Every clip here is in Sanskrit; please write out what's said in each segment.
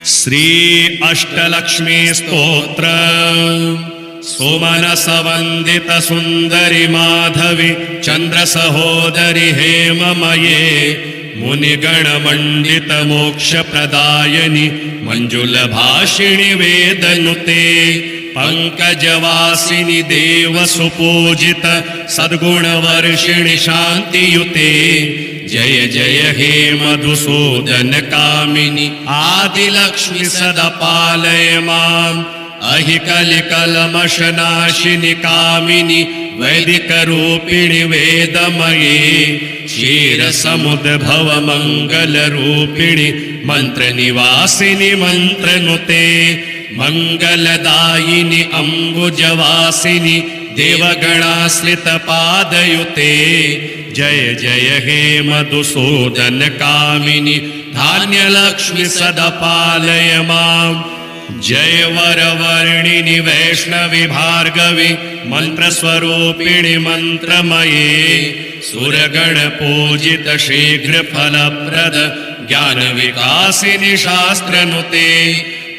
श्री अष्टलक्ष्मी स्तोत्र सुमनसवन्दित सुन्दरि माधवी चन्द्र सहोदरि हेममये मुनिगणमण्डित मोक्षप्रदायिनि मञ्जुलभाषिणि वेदनुते पंकजवासिनि देव सुपूजित सद्गुणवर्षिणि शान्तियुते जय जय हे मधुसूदन कामिनि आदिलक्ष्मि सदा पालय माम् अहिकलिकलमशनाशिनि कामिनि वैदिकरूपिणि वेदमये क्षीरसमुद्भव मङ्गलरूपिणि मन्त्रनिवासिनि मन्त्रनुते मङ्गलदायिनि अम्बुजवासिनि देवगणाश्रितपादयुते जय जय हे मधुसूदन कामिनि धान्यलक्ष्मि सदा पालय माम् जय वरवर्णिनि वैष्णवि भार्गवि मन्त्रस्वरूपिणि मन्त्रमये सुरगणपूजित शीघ्रफलप्रद ज्ञानविकासिनि शास्त्रनुते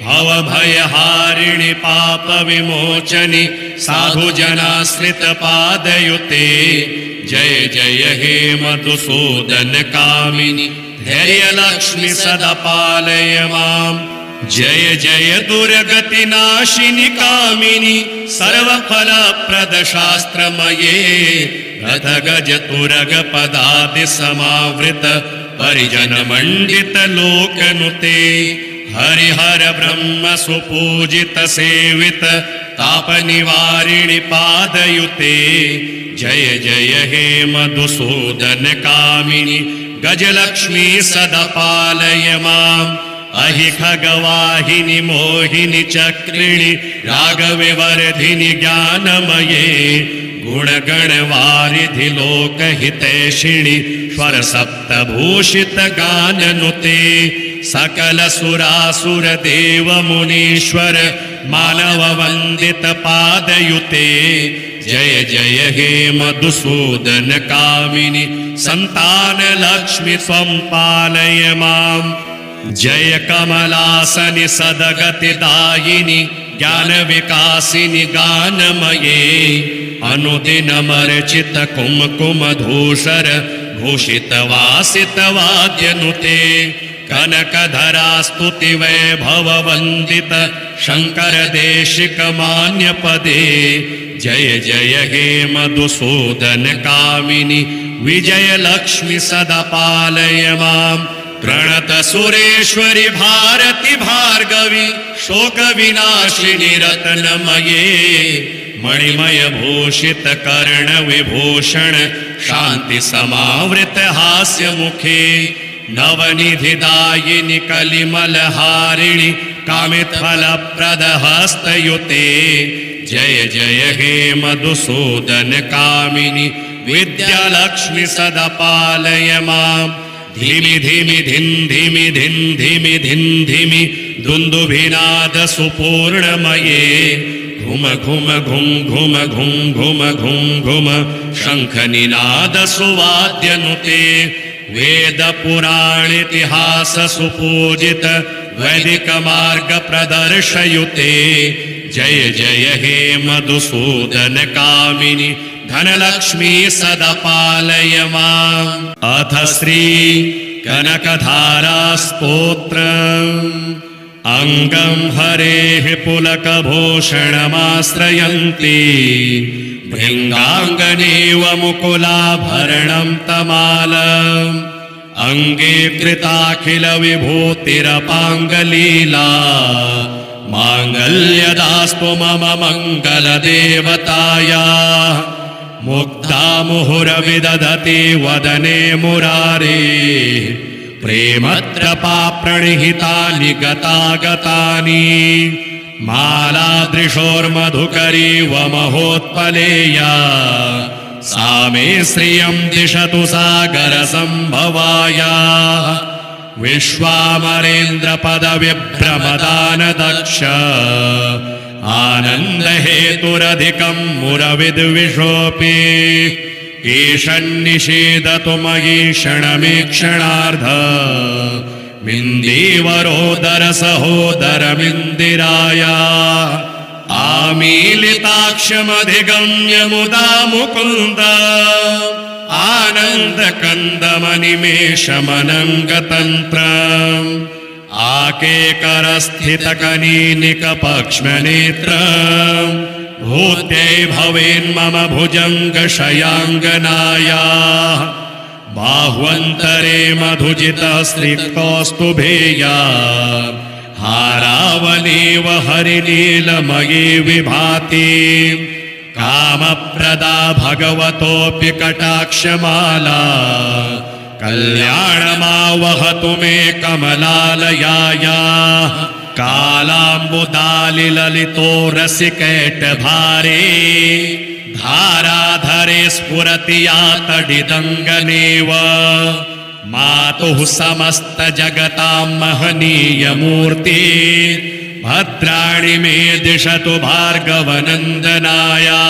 भवभयहारिणि पापविमोचनि साधुजनाश्रितपादयुते जय जय हे मधुसूदन कामिनि धैर्यलक्ष्मि सदा पालय माम् जय जय दुर्गतिनाशिनि कामिनि सर्वफलप्रद शास्त्रमये रथगज तुरगपदादि समावृत परिजनमण्डित लोकनुते हरिहर ब्रह्म सुपूजित सेवित तापनिवारिणि पादयुते जय जय हे मधुसूदन कामिनि गजलक्ष्मी सदा पालय माम् अहिखगवाहिनि मोहिनि चक्रिणि रागविवर्धिनि ज्ञानमये गुणगणवारिधि लोकहितैषिणि स्वरसप्तभूषित गाननुते सकल सुरासुर देव मुनीश्वर मानव वंदित पादयुते जय जय हे मधुसूदन कामिनि संतान लक्ष्मि स्वं पालय माम् जय कमलासनि सदगतिदायिनि ज्ञान विकासिनि गानमये अनुदिनमर्चित कुमकुम धूसर भूषित वासित वाद्यनुते कनकधरा स्तुति वैभव वंदित शंकर देशिक मान्य पदे जय जय हे मधुसूदन कामिनि विजय लक्ष्मि सदा पालय माम् प्रणत सुरेश्वरि भारति भार्गवि शोक विनाशिनि रत्नमये मणिमय भूषित कर्ण विभूषण शांति समावृत हास्य मुखे नवनिधिदायिनि कलिमलहारिणि कामितफलप्रद हस्तयुते जय जय हे मधुसूदन कामिनि विद्यालक्ष्मि सदा पालय माम् धिमि धिमि धिन् धिमि धिन् धिमि धिन् धिमि दुन्दुभिनाद सुपूर्णमये घुम घुम घुम घुम घुम घुम घुम घुम शंखनिनाद सुवाद्यनुते वेद पुराण इतिहास सुपूजित वैदिक मार्ग प्रदर्शयुते जय जय हे मधुसूदन कामिनि धनलक्ष्मी सदा पालय माम् अथ श्री कनकधारा स्तोत्र अंगं हरेः पुलकभूषणमाश्रयन्ति भृङ्गाङ्गनेव मुकुलाभरणं तमालम् अंगे कृताखिल विभूतिरपाङ्गलीला माङ्गल्यदास्तु मम मङ्गलदेवताया मुग्धा मुहुरविदधति वदने मुरारे प्रेमत्रपा प्रणिहितानि गतागतानि मालादृशोर्मधुकरी वमहोत्पलेया सा मे श्रियं दिशतु सागरसम्भवाया विश्वामरेन्द्रपदविभ्रमदानदक्ष आनन्दहेतुरधिकं मुरविद्विषोऽपि ईशन्निषेदतु मयि क्षणमीक्षणार्ध मिन्दीवरोदरसहोदरमिन्दिराया आमीलिताक्षमधिगम्य मुदा मुकुन्द आनन्दकन्दमनिमेषमनङ्गतन्त्र आकेकरस्थितकनीनिकपक्ष्मनेत्र भूत्यै भवेन्मम भुजङ्गशयाङ्गनाया बाह्वन्तरे मधुजितस्त्रिकौस्तुभेया हारावलीव हरिनीलमयी विभाति कामप्रदा भगवतोऽपि कटाक्षमाला कल्याणमावहतु मे कमलालयाया कालाम्बुदालिललितो रसिकैटभारे धाराधरे स्फुरति या तडिदङ्गनेव मातुः समस्तजगतां महनीयमूर्ति भद्राणि मे दिशतु भार्गवनन्दनाया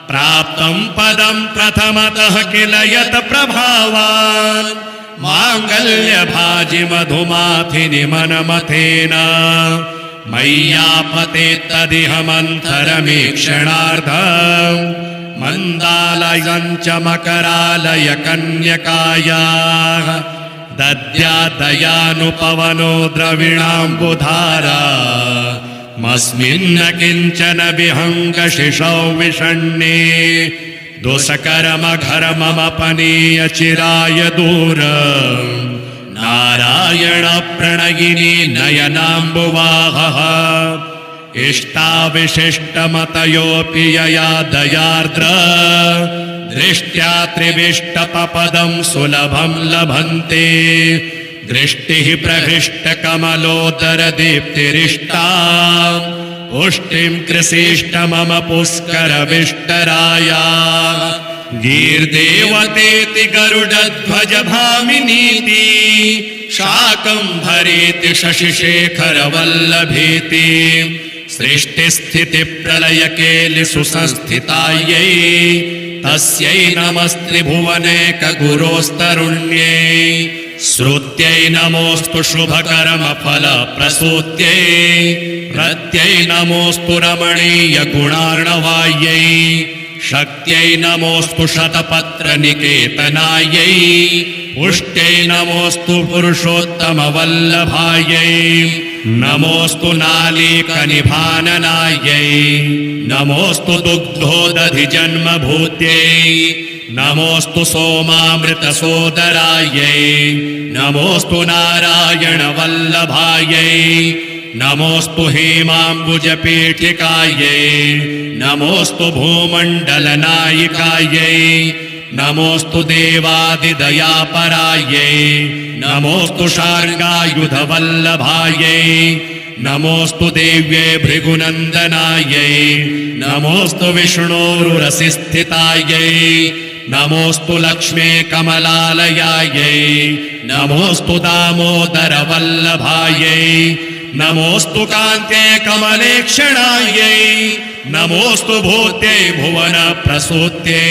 प्राप्तं पदं प्रथमतः किल यत् प्रभावान् माङ्गल्यभाजि मधुमाथिनि मनमथेन मय्यापते तदिह मन्थरमीक्षणार्धम् मन्दालयं च मकरालय कन्यकायाः दद्यादयानुपवनो द्रविणाम्बुधारा मस्मिन्न किञ्चन विहङ्गशिशौ विषण्णे दुष्कर्मघर्ममपनीय चिराय दूरम् नारायण प्रणयिनी नयनाम्बुवाहः इष्टाविशिष्टमतयोऽपि यया दयार्द्र दृष्ट्या त्रिविष्टपपदं सुलभं लभन्ते दृष्टिः प्रहृष्टकमलोदरदीप्तिरिष्टा पुष्टिं कृषिष्ट मम पुष्करविष्टराया गीर्देवतेति गरुडध्वज भामिनीति शाकम्भरीति शशिशेखरवल्लभीति सृष्टिस्थितिप्रलयकेलिसुसंस्थितायै तस्यै नमस्त्रिभुवनैकगुरोस्तरुण्यै श्रुत्यै नमोऽस्तु शुभकर्मफलप्रसूत्यै रत्यै नमोऽस्तु रमणीयगुणार्णवायै शक्त्यै नमोऽस्तु शतपत्रनिकेतनायै पुष्ट्यै नमोऽस्तु पुरुषोत्तमवल्लभायै नमोऽस्तु नालीकनिभाननायै नमोऽस्तु दुग्धोदधिजन्मभूत्यै नमोऽस्तु सोमामृतसोदरायै नमोऽस्तु नारायणवल्लभायै नमोऽस्तु हेमाम्बुजपीठिकायै नमोऽस्तु भूमण्डलनायिकायै नमोऽस्तु देवादिदयापरायै नमोऽस्तु शार्ङ्गायुधवल्लभायै नमोऽस्तु देव्यै भृगुनन्दनायै नमोऽस्तु विष्णोरुरसिस्थितायै नमोऽस्तु लक्ष्मे कमलालयायै नमोऽस्तु दामोदरवल्लभायै नमोऽस्तु कान्त्यै कमलेक्षणायै नमोऽस्तु भूत्यै भुवनप्रसूत्यै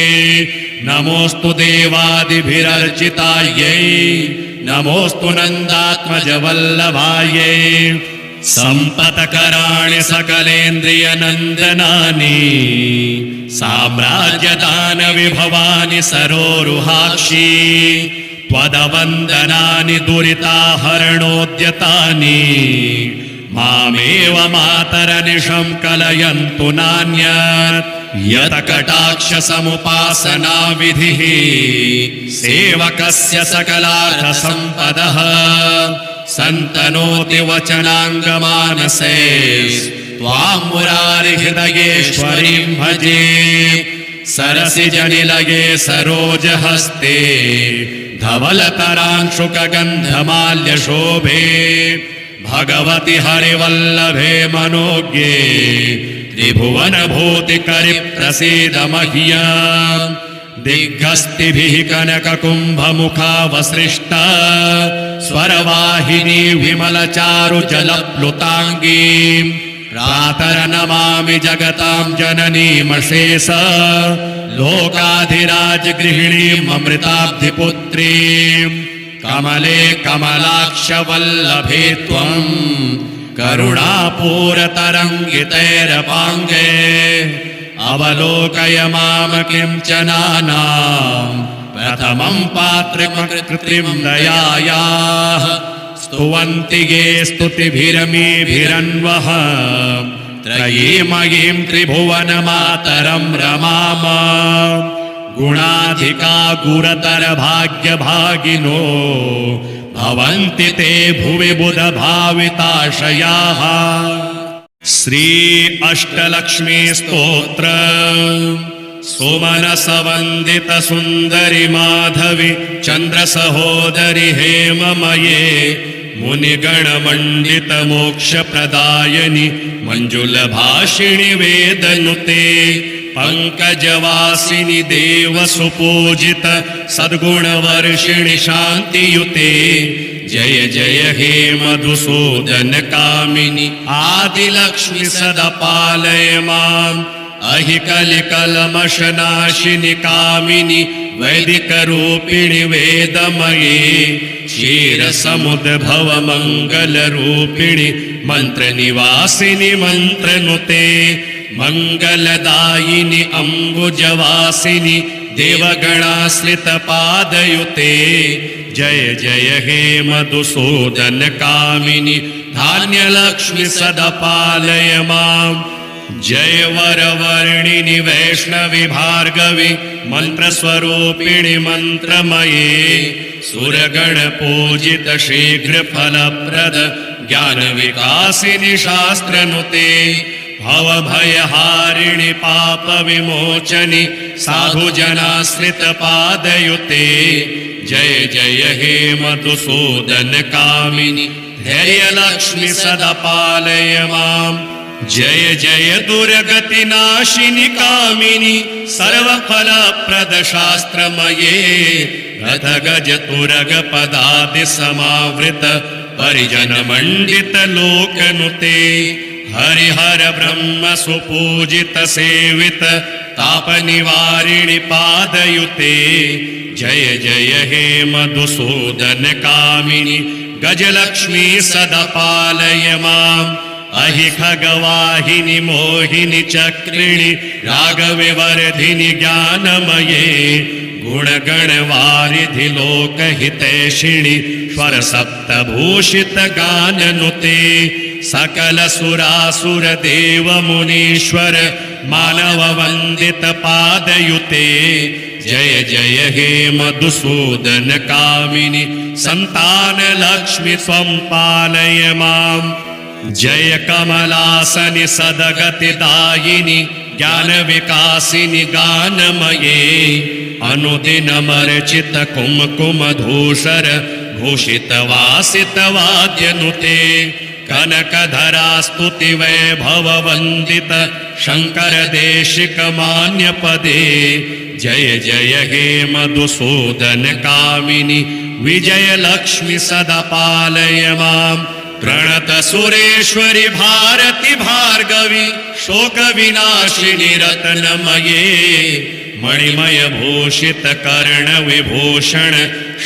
नमोऽस्तु देवादिभिरर्चितायै नमोऽस्तु नन्दात्मजवल्लभायै सम्पत्कराणि सकलेन्द्रियनन्दनानि साम्राज्यदानविभवानि सरोरुहाक्षी त्वदवन्दनानि दुरिताहरणोद्यतानि मामेव मातरनिशं कलयन्तु नान्यत् यत्कटाक्षसमुपासनाविधिः सेवकस्य सकलार्थसम्पदः सन्तनोति वचनाङ्गमानसे त्वां मुरारिहृदयेश्वरीं भजे सरसिजनिलये सरोजहस्ते धवलतरांशुकगन्धमाल्यशोभे भगवति हरिवल्लभे मनोज्ञे त्रिभुवनभूतिकरि प्रसीद मह्यम् दिग्गस्तिभिः कनककुम्भमुखावसृष्टा स्वरवाहिनी विमलचारुजलप्लुताङ्गीं प्रातरनमामि जगतां जननीमशेष लोकाधिराजगृहिणीम् अमृताब्धिपुत्रीं कमले कमलाक्षवल्लभे त्वं करुणापूरतरङ्गितैरपाङ्गे अवलोकय माम किञ्चनानां प्रथमं पात्रकृतिं दयायाः स्तुवन्ति ये स्तुतिभिरमीभिरन्वः त्रयीमयीं त्रिभुवनमातरं रमाम गुणाधिका गुरतर भाग्यभागिनो भवन्ति ते भुवि बुधभाविताशयाः श्री अष्टलक्ष्मी स्तोत्र सुमनसवन्दित सुन्दरि माधवि चन्द्रसहोदरि हेममये मुनिगणमण्डित मोक्षप्रदायनि मञ्जुलभाषिणि वेदनुते पंकजवासिनि देवसुपूजित सद्गुणवर्षिणि शान्तियुते जय जय हे मधुसूदन कामिनि आदिलक्ष्मि सदा पालय माम् अहि कलिकलमशनाशिनि कामिनि वैदिकरूपिणि वेदमये क्षीरसमुद्भव मङ्गलरूपिणि मन्त्रनिवासिनि मन्त्रनुते मंगलदायिनि अम्बुजवासिनि देवगणाश्रितपादयुते जय जय हे मधुसूदन कामिनि धान्यलक्ष्मि सदा पालय माम् जय वरवर्णिनि वैष्णवि भार्गवि मन्त्रस्वरूपिणि मन्त्रमये सुरगणपूजित शीघ्रफलप्रद ज्ञानविकासिनि शास्त्रनुते भवभयहारिणि पापविमोचनि साधुजनाश्रितपादयुते जय जय हे मधुसूदन कामिनि धैर्यलक्ष्मि सदा पालय माम् जय जय दुर्गतिनाशिनि कामिनि सर्वफलप्रद शास्त्रमये रथगज तुरगपदादि समावृत परिजनमण्डित लोकनुते हरिहर ब्रह्म सुपूजित सेवित तापनिवारिणि पादयुते जय जय हे मधुसूदन कामिनि गजलक्ष्मी सदा पालय माम् अहि खगवाहिनि मोहिनि चक्रिणि रागविवर्धिनि ज्ञानमये गुणगणवारिधि लोकहितैषिणि स्वर सप्तभूषित गाननुते सकल सुरासुर देव मुनीश्वर मानव वंदित पादयुते जय जय हे मधुसूदन कामिनि संतान लक्ष्मि त्वं पालय माम् जय कमलासनि सदगतिदायिनि ज्ञान विकासिनि गानमये अनुदिनमर्चित कुमकुमधूसर भूषित वासित वाद्यनुते कनकधरा स्तुति वैभव वंदित शंकर देशिक मान्य पदे जय जय हे मधुसूदन कामिनि विजय लक्ष्मि सदा पालय माम् प्रणत सुरेश्वरि भारति भार्गवि शोक विनाशिनि रत्नमये मणिमय भूषित कर्ण विभूषण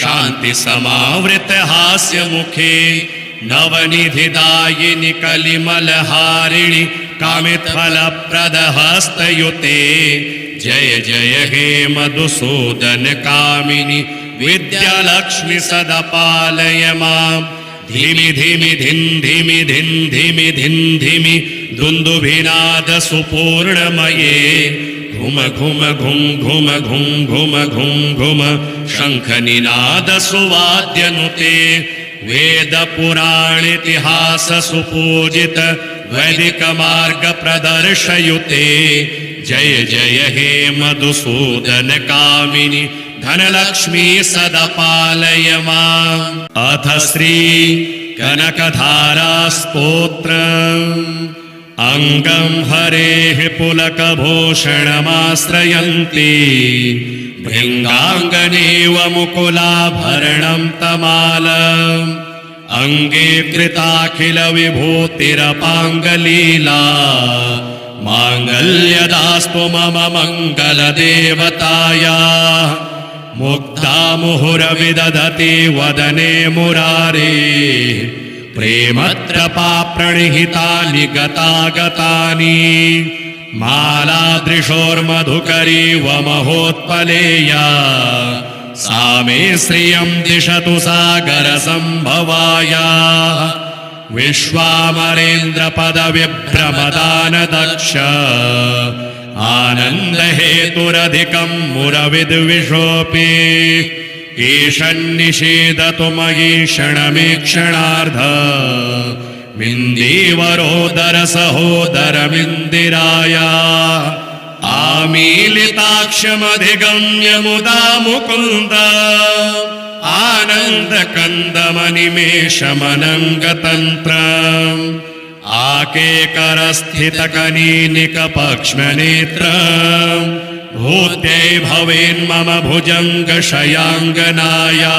शांति समावृत हास्य मुखे नवनिधिदायिनि कलिमलहारिणि कामित फलप्रद हस्तयुते जय जय हे मधुसूदन कामिनि विद्यालक्ष्मि सदा पालय माम् धीमि धीमि धिन् धीमि धिन् धीमि धिन् धीमि दुन्दुभिनाद सुपूर्णमये घुम घुम घुम घुम घुम घुम घुम घुम शंखनिनाद सुवाद्यनुते वेद पुराण इतिहास सुपूजित वैदिक मार्ग प्रदर्शयुते जय जय हे मधुसूदन कामिनि धनलक्ष्मी सदा पालय माम् अथ श्री कनकधारा स्तोत्र अंगं हरेः पुलकभूषणमाश्रयन्ति भृङ्गाङ्गनेव मुकुलाभरणं तमालम् अंगे कृताखिल विभूतिरपाङ्गलीला माङ्गल्यदास्तु मम मङ्गलदेवताया मुग्धा मुहुरविदधति वदने मुरारे प्रेमत्रपा प्रणिहितानि गतागतानि मालादृशोर्मधुकरी वमहोत्पलेया सा मे श्रियं दिशतु सागरसम्भवाया विश्वामरेन्द्रपदविभ्रमदानदक्ष आनन्दहेतुरधिकं मुरविद्विषोऽपि ईशन्निषेदतु मयि क्षणमीक्षणार्ध मिन्दीवरोदरसहोदरमिन्दिराया आमीलिताक्षमधिगम्य मुदा मुकुन्द आनन्दकन्दमनिमेषमनङ्गतन्त्रम् आकेकरस्थितकनीनिकपक्ष्मनेत्रम् भूत्यै भवेन्मम भुजङ्गशयाङ्गनाया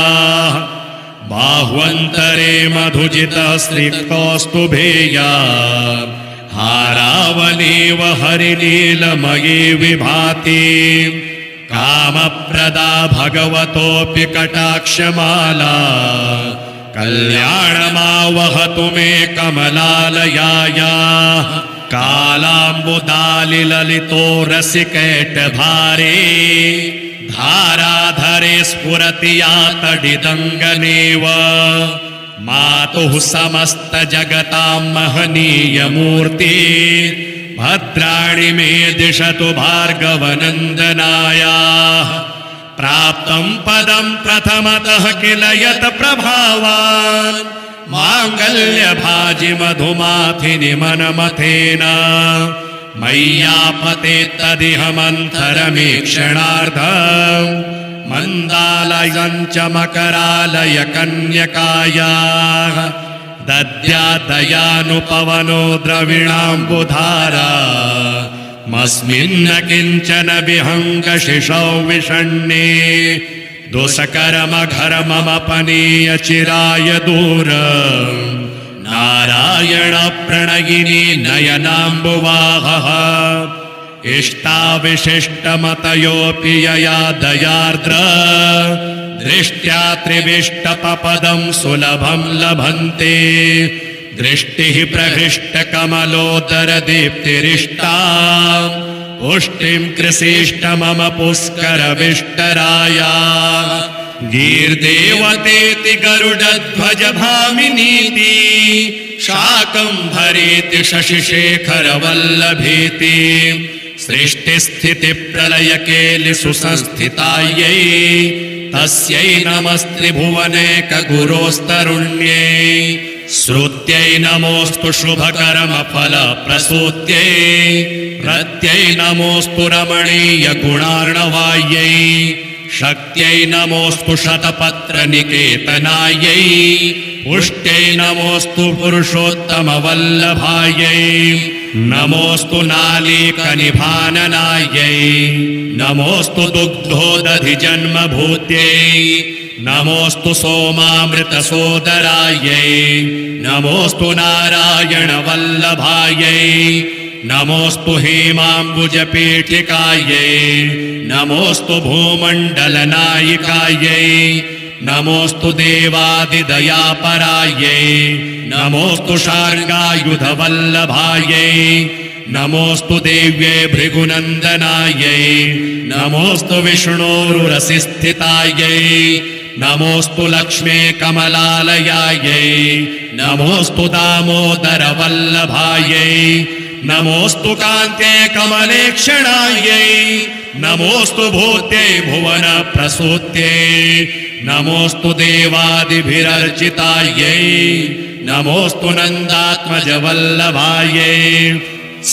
बाह्वन्तरे मधुजितः स्निग्धोऽस्तुभेया हारावलीव हरिनीलमयी विभाति कामप्रदा भगवतोऽपि कटाक्षमाला कल्याणमावहतु मे कमलालयाया कालाम्बुदालिललितो रसिकैटभारे धाराधरे स्फुरति या तडिदङ्गनेव मातुः समस्तजगतां महनीयमूर्ति भद्राणि मे दिशतु भार्गवनन्दनाया प्राप्तं पदं प्रथमतः किल यत् प्रभावान् माङ्गल्यभाजि मधुमाथिनि मनमथेन मय्यापते तदिह मन्थरमीक्षणार्धम् मन्दालयं च मकरालय कन्यकायाः दद्यादयानुपवनो द्रविणाम्बुधारा मस्मिन्न किञ्चन विहङ्गशिशौ विषण्णे दुष्कर्मघर्ममपनीय चिराय दूर नारायण प्रणयिनी नयनाम्बुवाहः इष्टाविशिष्टमतयोऽपि यया दयार्द्र दृष्ट्या त्रिविष्टपपदं सुलभं लभन्ते दृष्टिः प्रहृष्टकमलोदरदीप्तिरिष्टा पुष्टिं कृषिष्ट मम पुष्करविष्टराया गीर्देवतेति गरुडध्वज भामिनीति शाकम्भरीति शशिशेखरवल्लभीति सृष्टिस्थितिप्रलयकेलिषु संस्थितायै तस्यै नमस्त्रिभुवनैकगुरोस्तरुण्यै श्रुत्यै नमोऽस्तु शुभकर्मफलप्रसूत्यै रत्यै नमोऽस्तु रमणीयगुणार्णवायै शक्त्यै नमोऽस्तु शतपत्रनिकेतनायै पुष्ट्यै नमोऽस्तु पुरुषोत्तमवल्लभायै नमोऽस्तु नालीकनिभाननायै नमोऽस्तु दुग्धोदधिजन्मभूत्यै नमोऽस्तु सोमामृतसोदरायै नमोऽस्तु नारायणवल्लभायै नमोऽस्तु हेमाम्बुजपीठिकायै नमोऽस्तु भूमण्डलनायिकायै नमोऽस्तु देवादिदयापरायै नमोऽस्तु शार्ङ्गायुधवल्लभायै नमोऽस्तु देव्यै भृगुनन्दनायै नमोऽस्तु विष्णोरुरसिस्थितायै नमोऽस्तु लक्ष्मे कमलालयायै नमोऽस्तु दामोदरवल्लभायै नमोऽस्तु कान्ते कमलेक्षणायै नमोऽस्तु भूत्यै भुवनप्रसूत्यै नमोऽस्तु देवादिभिरर्चितायै नमोऽस्तु नन्दात्मजवल्लभायै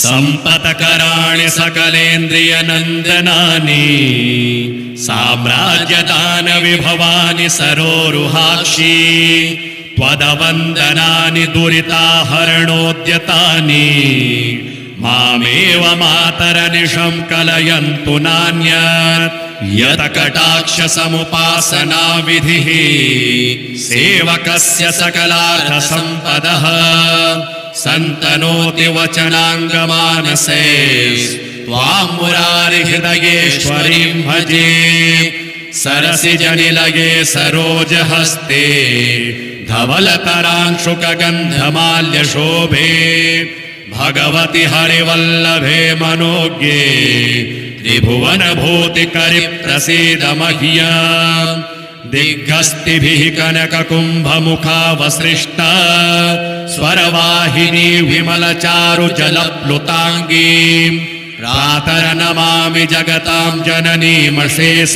सम्पत्कराणि सकलेन्द्रियनन्दनानि साम्राज्यदानविभवानि सरोरुहाक्षी त्वदवन्दनानि दुरिताहरणोद्यतानि मामेव मातरनिशं कलयन्तु नान्यत् यत्कटाक्षसमुपासनाविधिः सेवकस्य सकलार्थसम्पदः सन्तनोति वचनाङ्गमानसे त्वां मुरारिहृदयेश्वरीं भजे सरसिजनिलये सरोजहस्ते धवलतरांशुकगन्धमाल्यशोभे भगवति हरिवल्लभे मनोज्ञे त्रिभुवनभूतिकरिप्रसीद मह्यम् दिग्गस्तिभिः कनककुम्भमुखावसृष्टा स्वरवाहिनी विमलचारुजलप्लुताङ्गीम् प्रातरनमामि जगतां जननीमशेष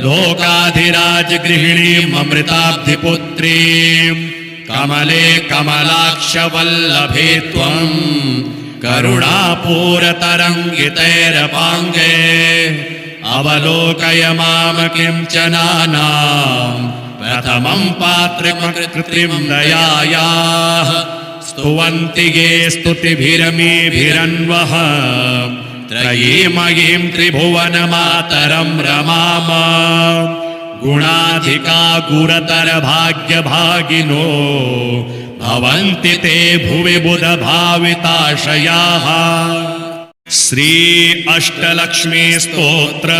लोकाधिराजगृहिणीम् अमृताब्धिपुत्रीम् कमले कमलाक्षवल्लभे त्वम् करुणापूरतरङ्गितैरपाङ्गे अवलोकय माम किञ्चनानाम् प्रथमं पात्रकृत्रिं दयायाः स्तुवन्ति ये स्तुतिभिरमीभिरन्वः त्रयीमयीं त्रिभुवनमातरं रमाम गुणाधिका गुरतर भाग्यभागिनो भवन्ति ते भुवि बुधभाविताशयाः श्री अष्टलक्ष्मी स्तोत्र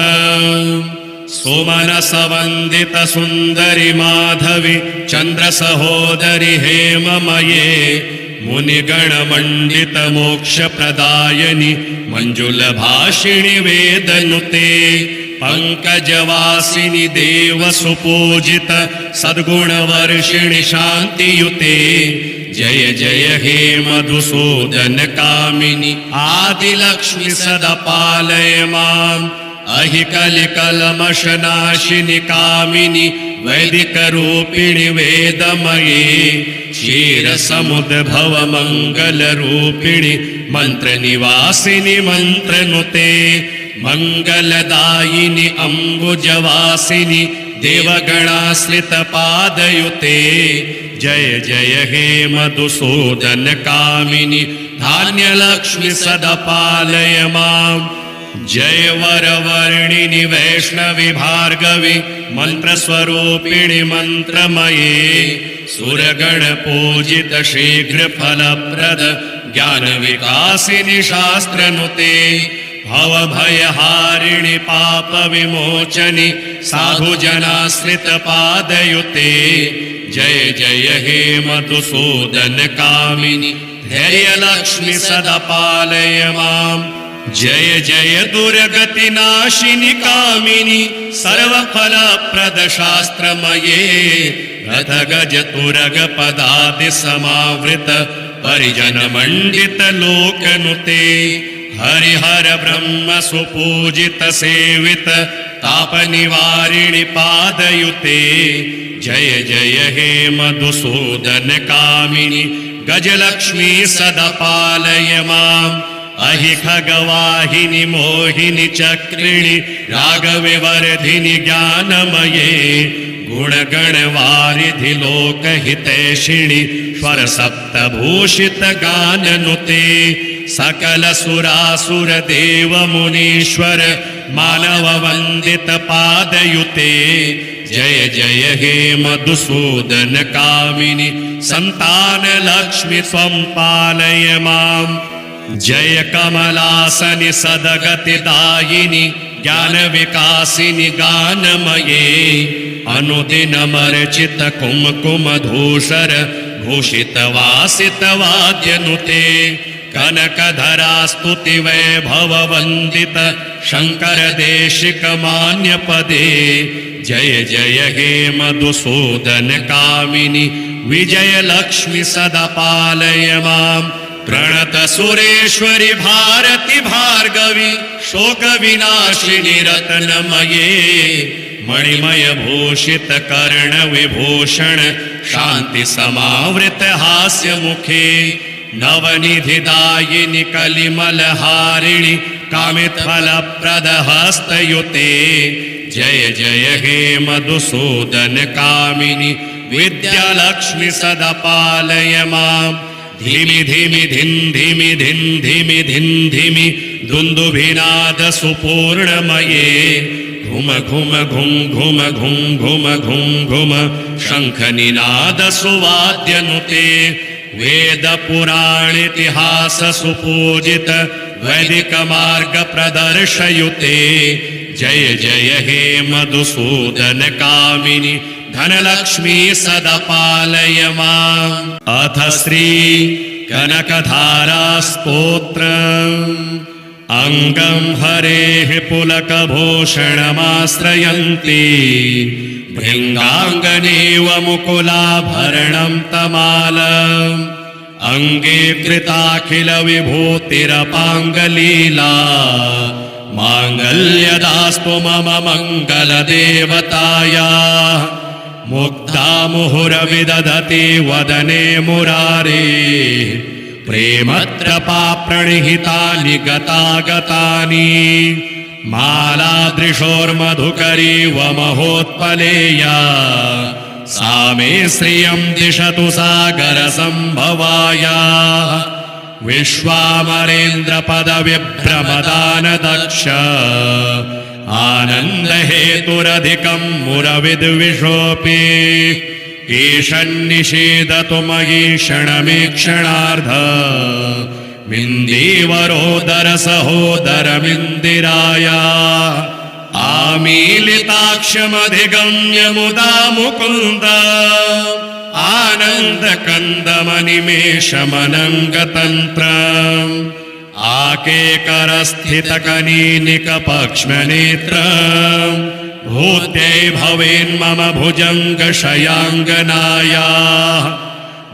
सुमनसवन्दित सुन्दरि माधवि चन्द्र सहोदरि हेममये मुनिगणमण्डित मोक्षप्रदायनि मञ्जुलभाषिणि वेदनुते पंकजवासिनि देव सुपूजित सद्गुणवर्षिणि शान्तियुते जय जय हे मधुसूदन कामिनि आदिलक्ष्मि सदा पालय माम् अहिकलिकलमशनाशिनि कामिनि वैदिकरूपिणि वेदमये क्षीरसमुद्भव मङ्गलरूपिणि मन्त्रनिवासिनि मन्त्रनुते मङ्गलदायिनि अम्बुजवासिनि देवगणाश्रितपादयुते जय जय हे मधुसूदन कामिनि धान्यलक्ष्मि सदा पालय माम् जय वरवर्णिनि वैष्णवि भार्गवि मन्त्रस्वरूपिणि मन्त्रमये सुरगणपूजित शीघ्रफलप्रद ज्ञानविकासिनि शास्त्रनुते भवभयहारिणि पापविमोचनि साधुजनाश्रितपादयुते जय जय हे मधुसूदन कामिनि धैर्यलक्ष्मि सदा पालय माम् जय जय दुर्गतिनाशिनि कामिनि सर्वफलप्रद शास्त्रमये रथगज तुरगपदादि समावृत परिजनमण्डित लोकनुते हरिहर ब्रह्म सुपूजित सेवित तापनिवारिणि पादयुते जय जय हे मधुसूदन कामिनि गजलक्ष्मी सदा पालय माम् अहि खगवाहिनि मोहिनि चक्रिणि रागविवर्धिनि ज्ञानमये गुणगणवारिधि लोकहितैषिणि स्वर सप्तभूषित गाननुते सकल सुरासुर देव मुनीश्वर मानव वंदित पादयुते जय जय हे मधुसूदन कामिनि संतान लक्ष्मि स्वं पालय माम् जय कमलासनि सदगतिदायिनि ज्ञान विकासिनि गानमये अनुदिनमर्चित कुमकुमधूसर भूषित वासित वाद्यनुते कनकधरा स्तुति वैभव वंदित शंकर देशिक मान्य पदे जय जय हे मधुसूदन कामिनि विजय लक्ष्मि सदा पालय माम् प्रणत सुरेश्वरि भारति भार्गवि शोक विनाशिनि रत्नमये मणिमय भूषित कर्ण विभूषण शांति समावृत हास्य मुखे नवनिधिदायिनि कलिमलहारिणि कामित फलप्रद हस्तयुते जय जय हे मधुसूदन कामिनि विद्यालक्ष्मि सदा पालय माम् धिमि धिमि धिन् धिमि धिन् धिमि धिन् धिमि दुन्दुभिनाद सुपूर्णमये घुम घुम घुम घुम घुम घुम घुम घुम शंखनिनाद सुवाद्यनुते वेद पुराण इतिहास सुपूजित वैदिक मार्ग प्रदर्शयुते जय जय हे मधुसूदन कामिनि धनलक्ष्मी सदा पालय माम्। अथ श्री कनकधारा स्तोत्रम्। अङ्गं हरेः पुलकभूषणमाश्रयन्ति भृङ्गाङ्गनेव मुकुलाभरणं तमालम्। अङ्गे कृताखिलविभूतिरपाङ्गलीला माङ्गल्यदास्तु मम मङ्गलदेवतायाः। मुग्धा मुहुरविदधति वदने मुरारे प्रेमत्रपा प्रणिहितानि गतागतानि। मालादृशोर्मधुकरीव महोत्पलेया सा मे श्रियं दिशतु सागरसम्भवाया। विश्वामरेन्द्रपदविभ्रमदानदक्ष आनन्दहेतुरधिकं मुरविद्विषोऽपि। ईशन्निषेदतु मयि क्षणमीक्षणार्ध मिन्दीवरोदरसहोदरमिन्दिराया। आमीलिताक्षमधिगम्य मुदा मुकुन्द आनन्दकन्दमनिमेषमनङ्गतन्त्रम्। आकेकरस्थितकनीनिकपक्ष्मनेत्रम् भूत्यै भवेन्मम भुजङ्गशयाङ्गनायाः।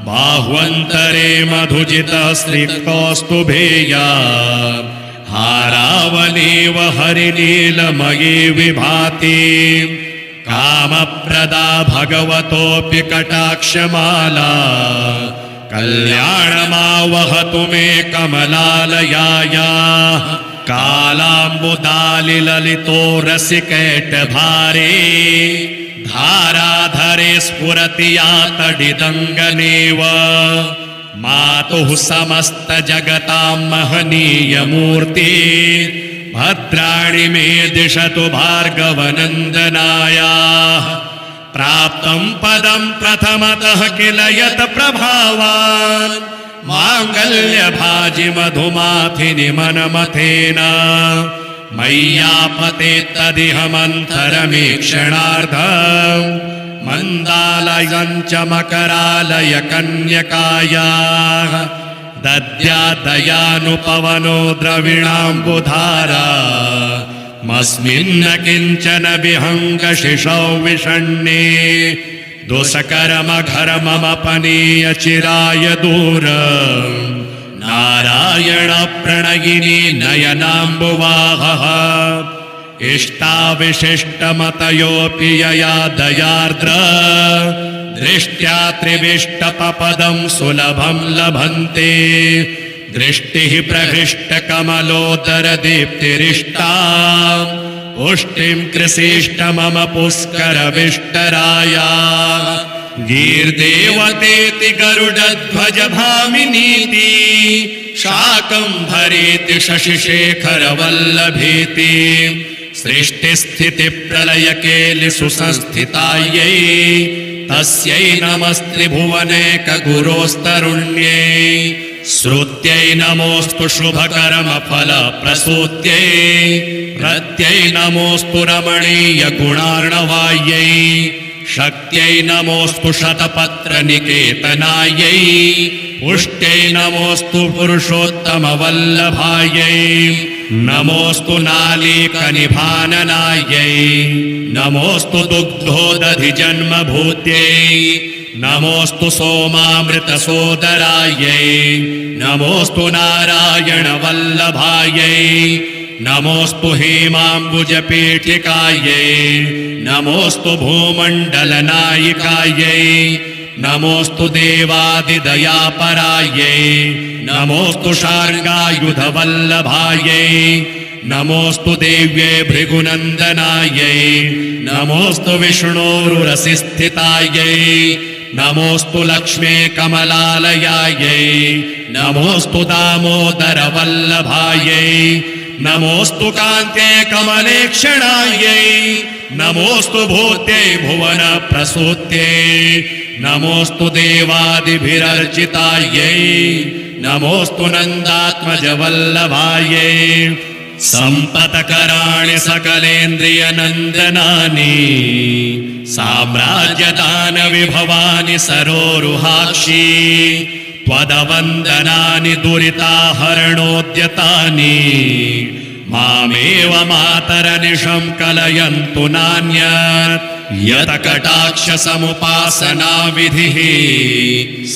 बाह्वन्तरे मधुजितस्त्रिकौस्तुभेया हारावलीव हरिनीलमयी विभाति। कामप्रदा भगवतोऽपि कटाक्षमाला कल्याणमावहतु मे कमलालयायाः। कालाम्बुदालिललितो रसिकैटभारे धाराधरे स्फुरति या तडिदङ्गनेव। मातुः समस्तजगतां महनीयमूर्ति भद्राणि मे दिशतु भार्गवनन्दनायाः। प्राप्तं पदं प्रथमतः किल यत् प्रभावान् माङ्गल्यभाजि मधुमाथिनि मनमथेन। मय्यापते तदिह मन्थरमीक्षणार्धम् मन्दालयं च मकरालय कन्यकायाः। दद्यादयानुपवनो द्रविणाम्बुधारा मस्मिन्न किञ्चन विहङ्गशिशौ विषण्णे। दुष्कर्मघर्ममपनीय चिराय दूरम् नारायण प्रणयिनी नयनाम्बुवाहः। इष्टाविशिष्टमतयोऽपि यया दयार्द्र दृष्ट्या त्रिविष्टपपदं सुलभं लभन्ते। दृष्टिः प्रहृष्टकमलोदरदीप्तिरिष्टा पुष्टिं कृषिष्ट मम पुष्करविष्टराया। गीर्देवतेति गरुडध्वज भामिनीति शाकम्भरीति शशिशेखरवल्लभीति। सृष्टिस्थितिप्रलयकेलिसुसंस्थितायै तस्यै नमस्त्रिभुवनैकगुरोस्तरुण्यै। श्रुत्यै नमोऽस्तु शुभकर्मफलप्रसूत्यै। रत्यै नमोऽस्तु रमणीयगुणार्णवायै। शक्त्यै नमोऽस्तु शतपत्रनिकेतनायै। पुष्ट्यै नमोऽस्तु पुरुषोत्तमवल्लभायै। नमोऽस्तु नालीकनिभाननायै। नमोऽस्तु दुग्धोदधिजन्मभूत्यै। नमोऽस्तु सोमामृतसोदरायै। नमोऽस्तु नारायणवल्लभायै। नमोऽस्तु हेमाम्बुजपीठिकायै। नमोऽस्तु भूमण्डलनायिकायै। नमोऽस्तु देवादिदयापरायै। नमोऽस्तु शार्ङ्गायुधवल्लभायै। नमोऽस्तु देव्यै भृगुनन्दनायै। नमोऽस्तु विष्णोरुरसिस्थितायै। नमोऽस्तु लक्ष्मे कमलालयायै। नमोऽस्तु दामोदरवल्लभायै। नमोऽस्तु कान्ते कमलेक्षणायै। नमोऽस्तु भूत्यै भुवनप्रसूत्यै। नमोऽस्तु देवादिभिरर्चितायै। नमोऽस्तु नन्दात्मजवल्लभायै। सम्पत्कराणि सकलेन्द्रियनन्दनानि साम्राज्यदानविभवानि सरोरुहाक्षी त्वदवन्दनानि दुरिताहरणोद्यतानि मामेव मातरनिशं कलयन्तु नान्यत् यत्कटाक्षसमुपासना विधिः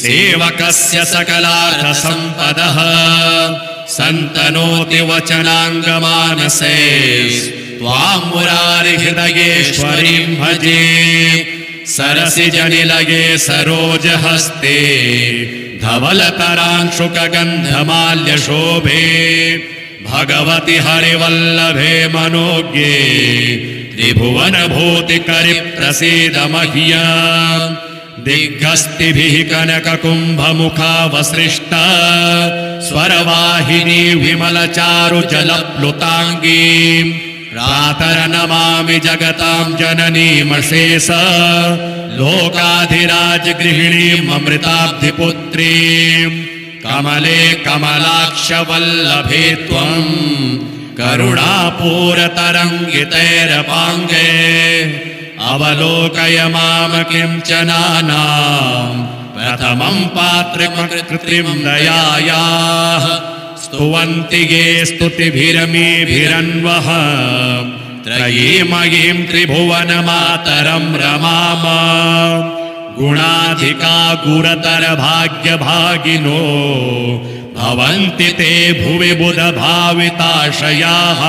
सेवकस्य सकलार्थसम्पदः सन्तनोति वचनाङ्गमानसे त्वां मुरारिहृदयेश्वरीं भजे सरसिजनिलये सरोजहस्ते धवलतरांशुकगन्धमाल्यशोभे भगवति हरिवल्लभे मनोज्ञे त्रिभुवनभूतिकरि प्रसीद मह्यम् दिग्गस्तिभिः कनककुम्भमुखावसृष्टा स्वरवाहिनी विमलचारुजलप्लुताङ्गीं प्रातरनमामि जगतां जननीमशेष लोकाधिराजगृहिणीममृताब्धिपुत्रीं कमले कमलाक्षवल्लभे त्वं करुणापूरतरङ्गितैरपाङ्गे अवलोकय माम किञ्चनानां प्रथमं पात्रकृत्रिं दयायाः स्तुवन्ति ये स्तुतिभिरमीभिरन्वः त्रयीमयीं त्रिभुवनमातरं रमाम गुणाधिका गुरतरभाग्यभागिनो भवन्ति ते भुवि बुधभाविताशयाः